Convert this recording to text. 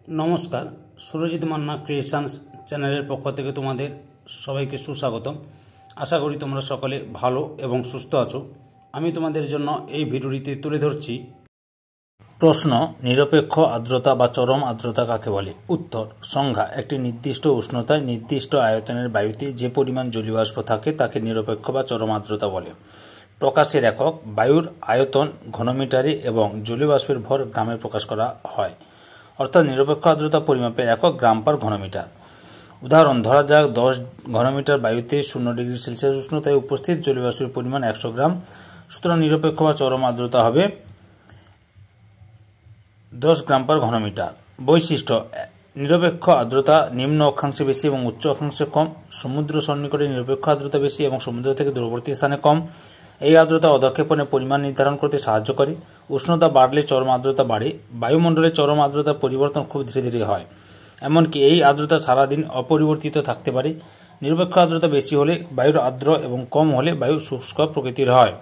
নমস্কার, সুরজিৎ মান্না ক্রিয়েশনস চ্যানেলের পক্ষ থেকে তোমাদের সবাইকে সুস্বাগতম। আশা করি তোমরা সকলে ভালো এবং সুস্থ আছো। আমি তোমাদের জন্য এই ভিডিওটিতে তুলে ধরছি প্রশ্ন, নিরপেক্ষ আর্দ্রতা বা চরম আর্দ্রতা কাকে বলে? উত্তর, সংজ্ঞা: একটি নির্দিষ্ট উষ্ণতায় নির্দিষ্ট আয়তনের বায়ুতে যে পরিমাণ জলীয় বাষ্প থাকে তাকে নিরপেক্ষ বা চরম আর্দ্রতা বলে। প্রকাশের একক: বায়ুর আয়তন ঘনমিটারে এবং জলীয় বাষ্পের ভর গ্রামে প্রকাশ করা হয়। অর্থাৎ নিরপেক্ষ আর্দ্রতা পরিমাপের একক গ্রাম পার ঘনমিটার। উদাহরণ: ধরা যাক 10 ঘনমিটার বায়ুতে 0 ডিগ্রি সেলসিয়াস উষ্ণতায় উপস্থিত জলীয় বাষ্পের পরিমাণ 100 গ্রাম। সুতরাং নিরপেক্ষ বা চরম আর্দ্রতা হবে 10 গ্রাম পার ঘনমিটার। বৈশিষ্ট্য: নিরপেক্ষ আর্দ্রতা নিম্ন অক্ষাংশে বেশি এবং উচ্চ অক্ষাংশে কম। সমুদ্র সন্নিকটে নিরপেক্ষ আর্দ্রতা বেশি এবং সমুদ্র থেকে দূরবর্তী স্থানে কম। এই আর্দ্রতা অধঃক্ষেপণের পরিমাণ নির্ধারণ করতে সাহায্য করে। উষ্ণতা বাড়লে চরম আর্দ্রতা বাড়ে। বায়ুমণ্ডলে চরম আর্দ্রতার পরিবর্তন খুব ধীরে ধীরে হয়, এমনকি এই আর্দ্রতা সারাদিন অপরিবর্তিত থাকতে পারে। নিরপেক্ষ আর্দ্রতা বেশি হলে বায়ুর আর্দ্র এবং কম হলে বায়ু শুষ্ক প্রকৃতির হয়।